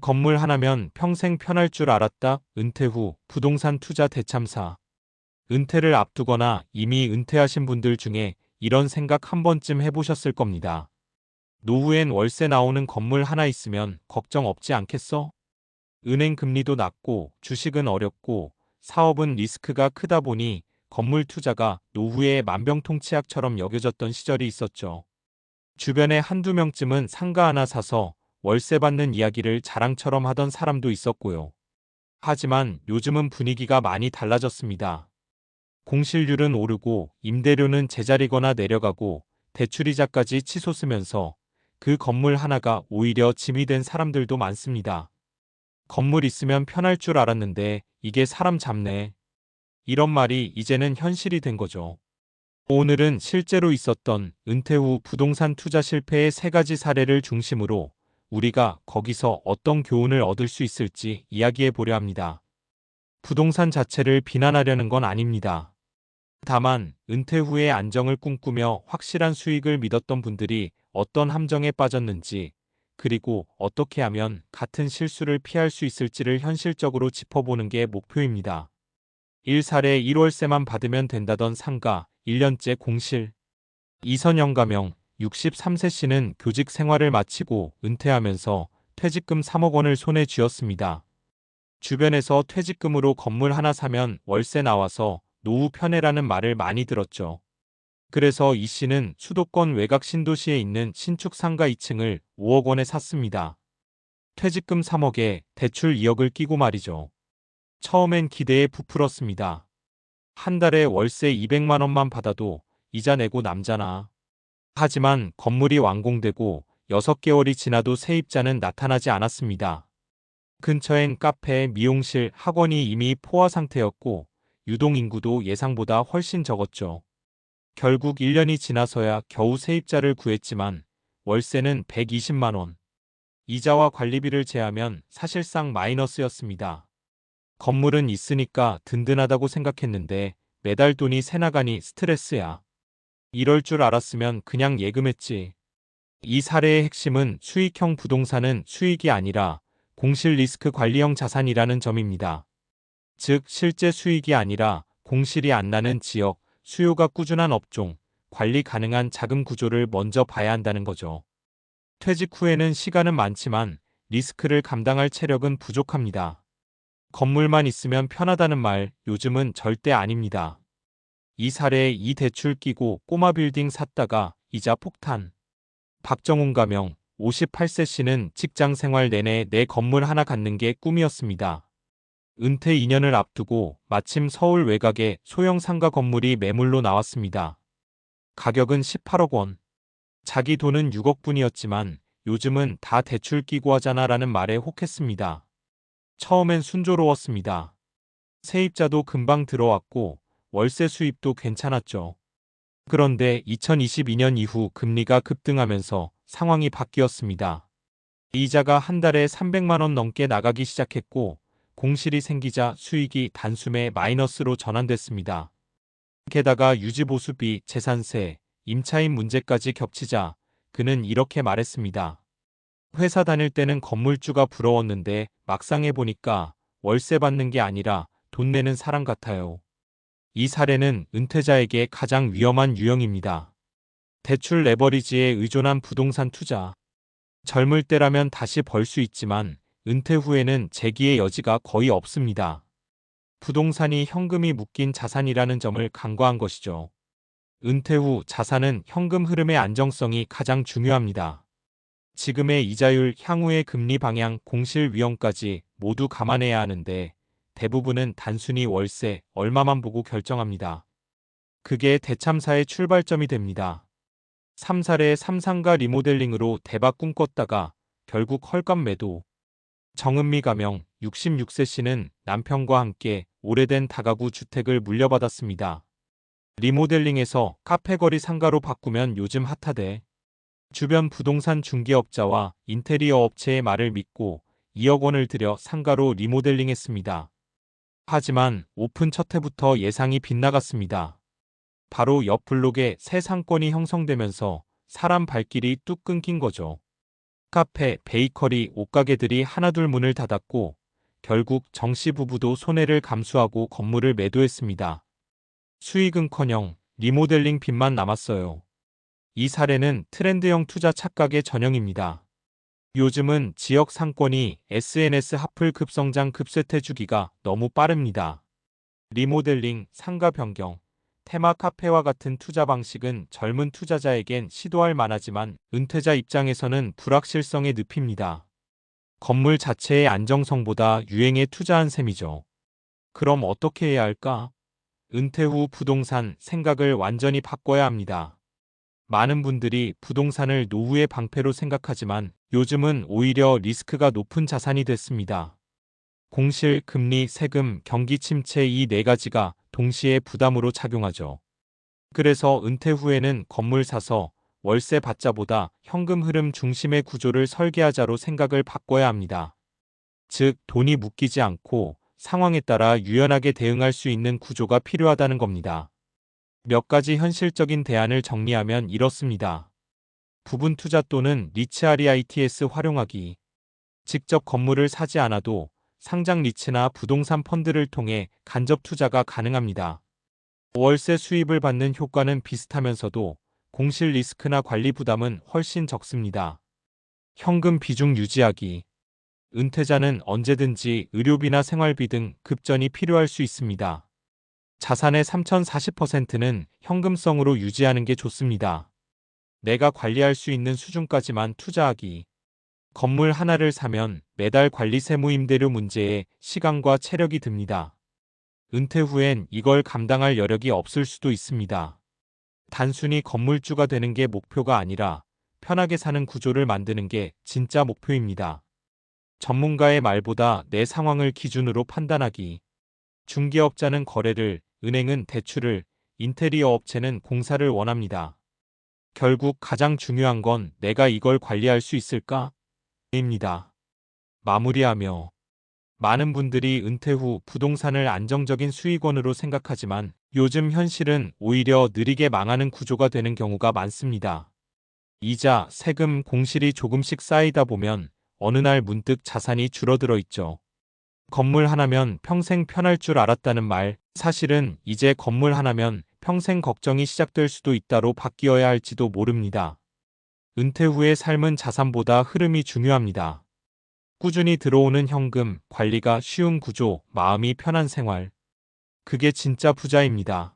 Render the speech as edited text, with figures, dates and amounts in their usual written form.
건물 하나면 평생 편할 줄 알았다. 은퇴 후 부동산 투자 대참사. 은퇴를 앞두거나 이미 은퇴하신 분들 중에 이런 생각 한 번쯤 해보셨을 겁니다. 노후엔 월세 나오는 건물 하나 있으면 걱정 없지 않겠어? 은행 금리도 낮고 주식은 어렵고 사업은 리스크가 크다 보니 건물 투자가 노후의 만병통치약처럼 여겨졌던 시절이 있었죠. 주변에 한두 명쯤은 상가 하나 사서 월세 받는 이야기를 자랑처럼 하던 사람도 있었고요. 하지만 요즘은 분위기가 많이 달라졌습니다. 공실률은 오르고 임대료는 제자리거나 내려가고 대출이자까지 치솟으면서 그 건물 하나가 오히려 짐이 된 사람들도 많습니다. 건물 있으면 편할 줄 알았는데 이게 사람 잡네. 이런 말이 이제는 현실이 된 거죠. 오늘은 실제로 있었던 은퇴 후 부동산 투자 실패의 3가지 사례를 중심으로 우리가 거기서 어떤 교훈을 얻을 수 있을지 이야기해 보려 합니다. 부동산 자체를 비난하려는 건 아닙니다. 다만 은퇴 후의 안정을 꿈꾸며 확실한 수익을 믿었던 분들이 어떤 함정에 빠졌는지, 그리고 어떻게 하면 같은 실수를 피할 수 있을지를 현실적으로 짚어보는 게 목표입니다. 1사례 1월세만 받으면 된다던 상가 1년째 공실. 이선영 가명 63세 씨는 교직 생활을 마치고 은퇴하면서 퇴직금 3억 원을 손에 쥐었습니다. 주변에서 퇴직금으로 건물 하나 사면 월세 나와서 노후 편해라는 말을 많이 들었죠. 그래서 이 씨는 수도권 외곽 신도시에 있는 신축 상가 2층을 5억 원에 샀습니다. 퇴직금 3억에 대출 2억을 끼고 말이죠. 처음엔 기대에 부풀었습니다. 한 달에 월세 200만 원만 받아도 이자 내고 남잖아. 하지만 건물이 완공되고 6개월이 지나도 세입자는 나타나지 않았습니다. 근처엔 카페, 미용실, 학원이 이미 포화 상태였고 유동인구도 예상보다 훨씬 적었죠. 결국 1년이 지나서야 겨우 세입자를 구했지만 월세는 120만 원. 이자와 관리비를 제하면 사실상 마이너스였습니다. 건물은 있으니까 든든하다고 생각했는데 매달 돈이 새나가니 스트레스야. 이럴 줄 알았으면 그냥 예금했지. 이 사례의 핵심은 수익형 부동산은 수익이 아니라 공실 리스크 관리형 자산이라는 점입니다. 즉 실제 수익이 아니라 공실이 안 나는 지역, 수요가 꾸준한 업종, 관리 가능한 자금 구조를 먼저 봐야 한다는 거죠. 퇴직 후에는 시간은 많지만 리스크를 감당할 체력은 부족합니다. 건물만 있으면 편하다는 말 요즘은 절대 아닙니다. 이 사례에 이 대출 끼고 꼬마 빌딩 샀다가 이자 폭탄. 박정훈 가명 58세 씨는 직장 생활 내내 내 건물 하나 갖는 게 꿈이었습니다. 은퇴 2년을 앞두고 마침 서울 외곽에 소형 상가 건물이 매물로 나왔습니다. 가격은 18억 원. 자기 돈은 6억 분이었지만 요즘은 다 대출 끼고 하잖아 라는 말에 혹했습니다. 처음엔 순조로웠습니다. 세입자도 금방 들어왔고 월세 수입도 괜찮았죠. 그런데 2022년 이후 금리가 급등하면서 상황이 바뀌었습니다. 이자가 한 달에 300만 원 넘게 나가기 시작했고 공실이 생기자 수익이 단숨에 마이너스로 전환됐습니다. 게다가 유지보수비, 재산세, 임차인 문제까지 겹치자 그는 이렇게 말했습니다. 회사 다닐 때는 건물주가 부러웠는데 막상 해보니까 월세 받는 게 아니라 돈 내는 사람 같아요. 이 사례는 은퇴자에게 가장 위험한 유형입니다. 대출 레버리지에 의존한 부동산 투자. 젊을 때라면 다시 벌 수 있지만 은퇴 후에는 재기의 여지가 거의 없습니다. 부동산이 현금이 묶인 자산이라는 점을 간과한 것이죠. 은퇴 후 자산은 현금 흐름의 안정성이 가장 중요합니다. 지금의 이자율, 향후의 금리 방향, 공실 위험까지 모두 감안해야 하는데 대부분은 단순히 월세 얼마만 보고 결정합니다. 그게 대참사의 출발점이 됩니다. 3사례의 3상가 리모델링으로 대박 꿈꿨다가 결국 헐값 매도. 정은미 가명 66세 씨는 남편과 함께 오래된 다가구 주택을 물려받았습니다. 리모델링해서 카페거리 상가로 바꾸면 요즘 핫하대. 주변 부동산 중개업자와 인테리어 업체의 말을 믿고 2억 원을 들여 상가로 리모델링했습니다. 하지만 오픈 첫 해부터 예상이 빗나갔습니다. 바로 옆 블록에 새 상권이 형성되면서 사람 발길이 뚝 끊긴 거죠. 카페, 베이커리, 옷가게들이 하나둘 문을 닫았고 결국 정씨 부부도 손해를 감수하고 건물을 매도했습니다. 수익은커녕 리모델링 빚만 남았어요. 이 사례는 트렌드형 투자 착각의 전형입니다. 요즘은 지역 상권이 SNS 핫플 급성장 급쇠퇴 주기가 너무 빠릅니다. 리모델링, 상가 변경, 테마 카페와 같은 투자 방식은 젊은 투자자에겐 시도할 만하지만 은퇴자 입장에서는 불확실성에 늪입니다. 건물 자체의 안정성보다 유행에 투자한 셈이죠. 그럼 어떻게 해야 할까? 은퇴 후 부동산 생각을 완전히 바꿔야 합니다. 많은 분들이 부동산을 노후의 방패로 생각하지만 요즘은 오히려 리스크가 높은 자산이 됐습니다. 공실, 금리, 세금, 경기 침체 이 네 가지가 동시에 부담으로 작용하죠. 그래서 은퇴 후에는 건물 사서 월세 받자보다 현금 흐름 중심의 구조를 설계하자로 생각을 바꿔야 합니다. 즉, 돈이 묶이지 않고 상황에 따라 유연하게 대응할 수 있는 구조가 필요하다는 겁니다. 몇 가지 현실적인 대안을 정리하면 이렇습니다. 부분 투자 또는 리츠 REITs 활용하기. 직접 건물을 사지 않아도 상장 리츠나 부동산 펀드를 통해 간접 투자가 가능합니다. 월세 수입을 받는 효과는 비슷하면서도 공실 리스크나 관리 부담은 훨씬 적습니다. 현금 비중 유지하기. 은퇴자는 언제든지 의료비나 생활비 등 급전이 필요할 수 있습니다. 자산의 3040%는 현금성으로 유지하는 게 좋습니다. 내가 관리할 수 있는 수준까지만 투자하기. 건물 하나를 사면 매달 관리세 무임대료 문제에 시간과 체력이 듭니다. 은퇴 후엔 이걸 감당할 여력이 없을 수도 있습니다. 단순히 건물주가 되는 게 목표가 아니라 편하게 사는 구조를 만드는 게 진짜 목표입니다. 전문가의 말보다 내 상황을 기준으로 판단하기. 중개업자는 거래를, 은행은 대출을, 인테리어 업체는 공사를 원합니다. 결국 가장 중요한 건 내가 이걸 관리할 수 있을까? 입니다. 마무리하며 많은 분들이 은퇴 후 부동산을 안정적인 수익원으로 생각하지만 요즘 현실은 오히려 느리게 망하는 구조가 되는 경우가 많습니다. 이자, 세금, 공실이 조금씩 쌓이다 보면 어느 날 문득 자산이 줄어들어 있죠. 건물 하나면 평생 편할 줄 알았다는 말, 사실은 이제 건물 하나면 평생 걱정이 시작될 수도 있다로 바뀌어야 할지도 모릅니다. 은퇴 후의 삶은 자산보다 흐름이 중요합니다. 꾸준히 들어오는 현금, 관리가 쉬운 구조, 마음이 편한 생활. 그게 진짜 부자입니다.